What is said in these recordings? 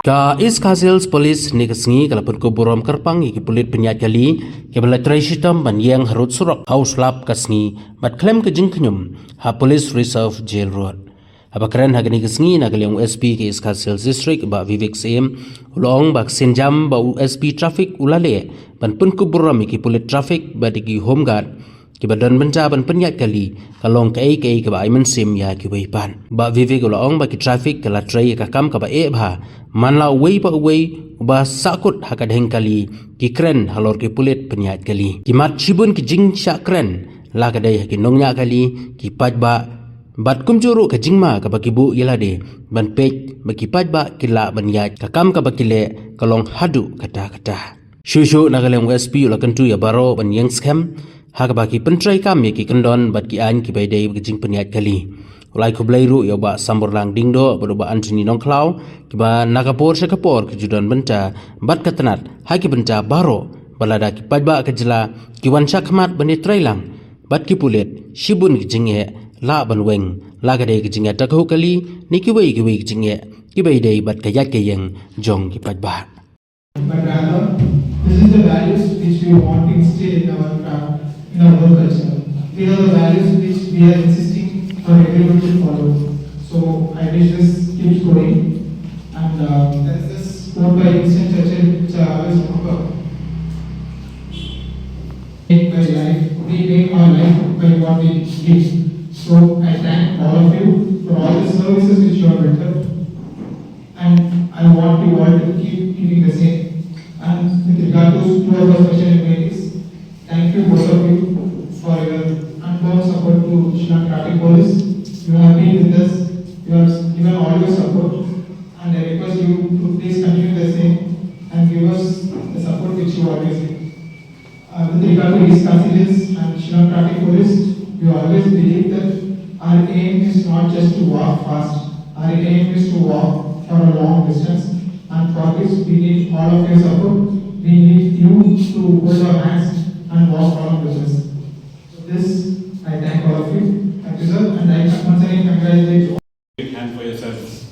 Ka East Kazils Police Nigasngi kalapun ko burom karpang iki pulit penyat kali ke belatrai sitam ban yang harut surok house lab kasngi bat klem ke jingknyum ha Police Reserve Jail Road. Abakran ha gani kasngi na galyang USP ke East Kazils District ba Vivek Sem ulong bak senjam ba USP traffic ulale ban pun ko burom iki pulit traffic ba digi home guard ki badan benca ban penyat kali kalong kai ke ba Iman Sim ya ki weipan ba Vivek ulong ba ki traffic kala tray ka kam ka ba e bha manla wei pa wei ba sakut hakadheng kali ki kren halor ki pulit penyat kali ki mat chibun ki jing sha kren la kadai ki nongnya kali ki paj ba bat kumjuru ka jingma ka ba ki bu yelade ban pej ba ki paj ba ki la ban yat ka kam ka ba ki le kalong hadu kata kata shushu nagaleng USP ula kantu ya baro ban yang scam ha ka ba ki pentrai kam ye ki kendon bat ki an ki bai dei ki jing penyat kali ulai kublai ru yo ba sambur lang dingdo bodo ba Anthony Nongklau ki ba nakapor sekapor ki judan benta bat katanat ha ki benta baro balada ki pajba ka jela ki wan shakmat bani trailang bat ki pulet shibun ki jinghe la ban weng la ga dei ki jinghe takho kali ni ki wei ki jinghe ki bai dei bat ka yat ke yeng jong ki pajba but rather this is the values which we want to instill in our work culture. These are the values which we are insisting for everyone to follow. So I wish this keeps going. And there is this quote by Winston Churchill which I always remember. We make our life by what we give. So I thank all of you for all the services which you have rendered. And I want you all to keep giving the same. And with regard to two of our special inquiries, thank you both of you for your unbound support to Shillong Traffic Police. You have been with us, you have given all your support, and I request you to please continue the same and give us the support which you always give. With regard to East Kazils and Shillong Traffic Police, you always believe that our aim is not just to walk fast, our aim is to walk for a long distance, and for this we need all of your support. We need you to hold our hands and walk long distance. So this, I thank all of you. Thank you, sir, and I once again congratulate you. Big hand for your service.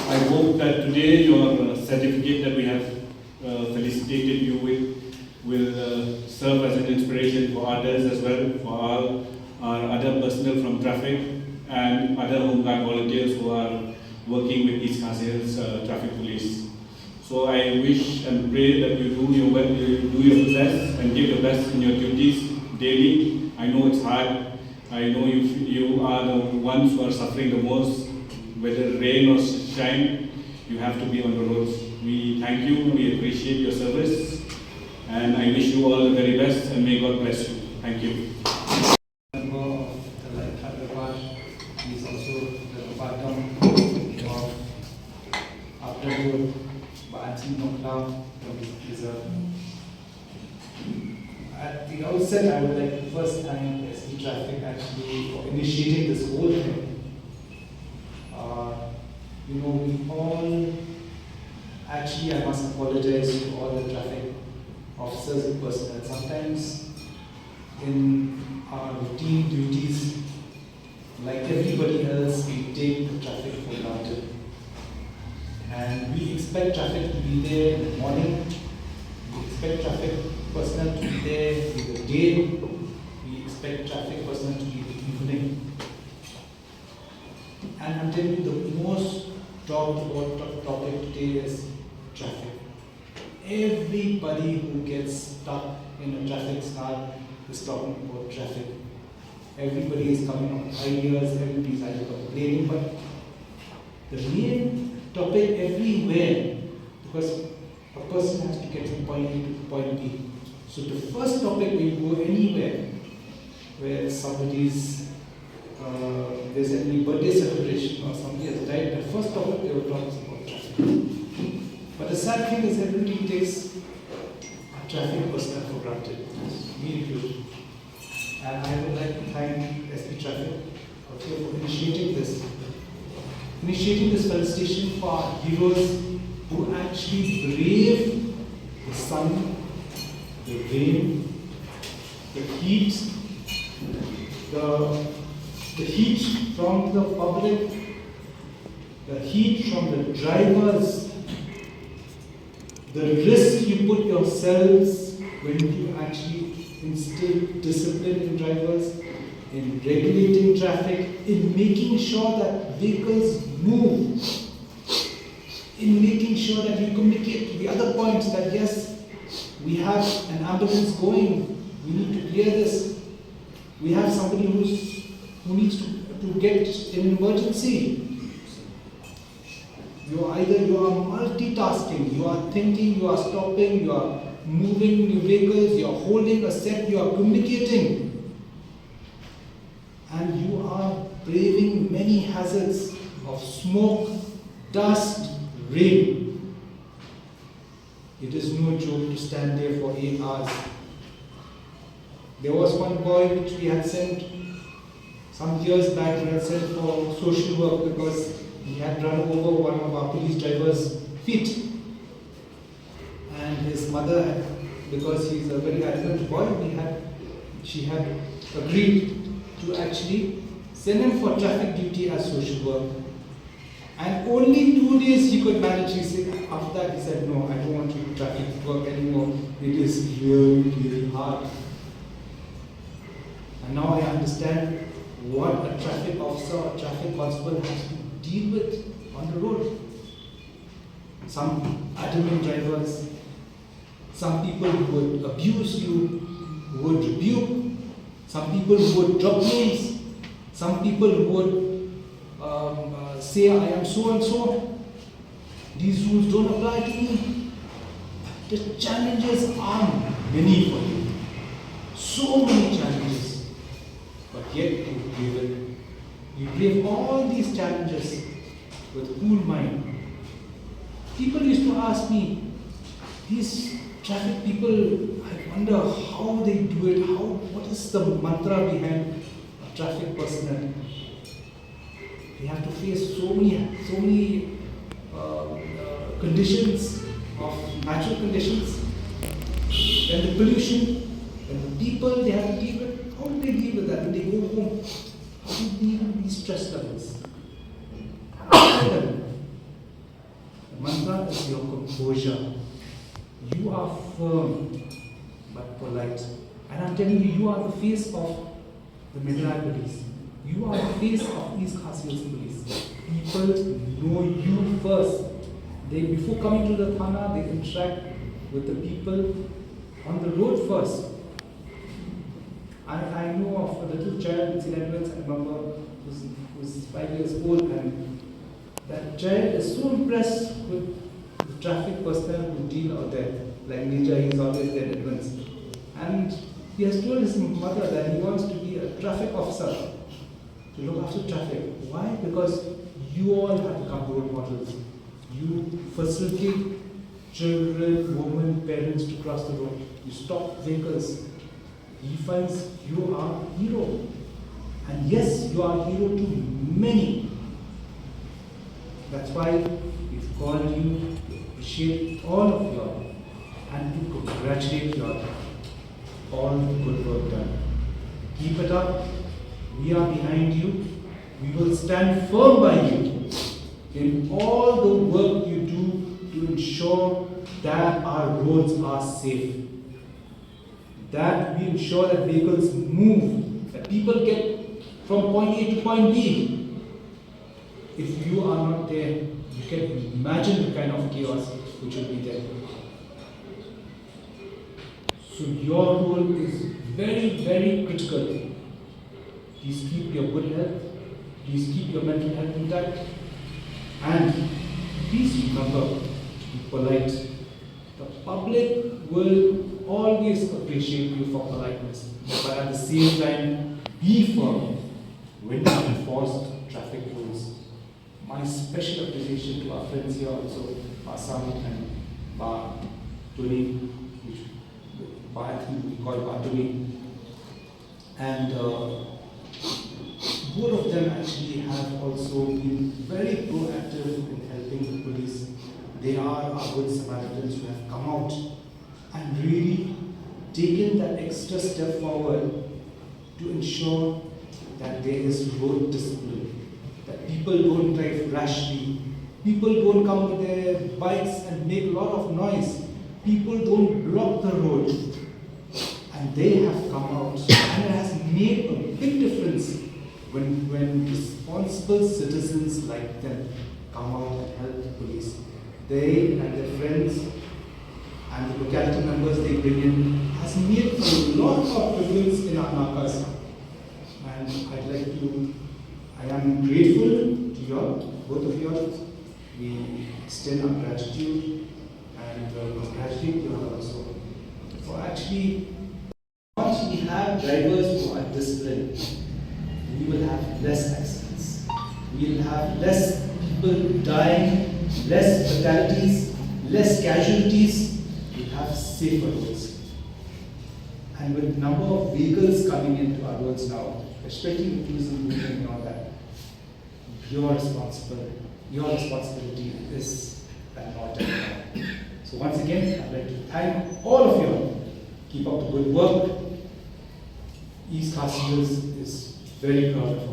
I hope that today your certificate that we have felicitated you with will serve as an inspiration for others as well, for all our other personnel from traffic and other home guard volunteers who are working with East Kazils Traffic Police. So I wish and pray that you do your best and give your best in your duties daily. I know it's hard. I know you are the ones who are suffering the most, whether rain or shine. You have to be on the roads. We thank you. We appreciate your service, and I wish you all the very best. And may God bless you. Thank you. He's also the bottom of after Anthony Nongklau from the reserve. At the outset, I would like to first thank SD Traffic actually for initiating this whole thing. We all actually, I must apologize to all the traffic officers and personnel. Sometimes in our routine duties, like everybody else, we take the traffic for granted. And we expect traffic to be there in the morning. We expect traffic personnel to be there in the day. We expect traffic personnel to be in the evening. And I'm telling you, the most talked about topic today is traffic. Everybody who gets stuck in a traffic snarl is talking about traffic. Everybody is coming up with ideas, everybody is either complaining, but the main topic everywhere, because a person has to get from point A to point B. So the first topic when you go anywhere, where somebody's, there's any birthday celebration or somebody has died, the first topic they will talk about traffic. But the sad thing is everybody takes a traffic personnel for granted, me included. And I would like to thank SP Traffic for initiating this. Initiating this felicitation for our heroes who actually brave the sun, the rain, the heat, the the heat from the public, the heat from the drivers, the risk you put yourselves when you actually instill discipline in drivers, in regulating traffic, in making sure that vehicles move, in making sure that you communicate to the other points that yes, we have an ambulance going, we need to clear this, we have somebody who needs to get in an emergency. You are multitasking, you are thinking, you are stopping, you are moving your vehicles, you are holding a set, you are communicating. And you are braving many hazards of smoke, dust, rain. It is no joke to stand there for 8 hours. There was one boy which we had sent some years back, we had sent for social work because he had run over one of our police drivers' feet. And his mother, because he's a very adamant boy, she had agreed to actually send him for traffic duty as social work. And only 2 days he could manage. He said, after that he said, no, I don't want to do traffic work anymore. It is really, really hard. And now I understand what a traffic officer or traffic constable has to deal with on the road. Some adamant drivers, some people who would abuse you, who would rebuke, some people who would drop names, some people who would say, I am so and so, these rules don't apply to me. The challenges are many for you. So many challenges. But yet you brave all these challenges with cool mind. People used to ask me, these traffic people, I wonder how they do it, what is the mantra behind a traffic personnel? They have to face so many conditions of natural conditions, then the pollution, then the people they have to deal with. How do they deal with that when they go home? How do they deal with these stress levels? The mantra is your composure. You are firm but polite. And I'm telling you, you are the face of the Midrai police. You are the face of East Khasi police. People know you first. Before coming to the Thana, they interact with the people on the road first. I know of a little child in Silendwins, I remember, who's 5 years old, and that child is so impressed with the traffic personnel who deal out there. Like Nija, he's always there at once. And he has told his mother that he wants to be a traffic officer, to look after traffic. Why? Because you all have become role models. You facilitate children, women, parents to cross the road. You stop vehicles. He finds you are a hero. And yes, you are a hero to many. That's why we've called you to appreciate all of you all and to congratulate you all. All the good work done. Keep it up. We are behind you. We will stand firm by you in all the work you do to ensure that our roads are safe. That we ensure that vehicles move, that people get from point A to point B. If you are not there, you can imagine the kind of chaos which will be there. So your role is very, very critical. Please keep your good health. Please keep your mental health intact. And please remember to be polite. The public will always appreciate you for politeness. But at the same time, be firm when you enforce traffic rules. My special appreciation to our friends here also, Basam and Ba Tony, which I think we call Ba Tony. And both of them actually have also been very proactive in helping the police. They are our good Samaritans who have come out and really taken that extra step forward to ensure that there is road discipline, that people don't drive rashly, people don't come with their bikes and make a lot of noise, people don't block the road, and they have come out, and it has made a big difference when responsible citizens like them come out and help the police. They and their friends and the locality members they bring in has made a lot of difference in our nakas. And I am grateful to you all, both of you all. We extend our gratitude and congratulate you all also for actually, once we have drivers who are disciplined, we will have less accidents. We will have less people dying, less fatalities, less casualties. We will have safer roads. And with number of vehicles coming into our roads now, especially with tourism movement and all that, your responsibility is that not anymore. So once again, I'd like to thank all of you. Keep up the good work. East Kashmir is very proud of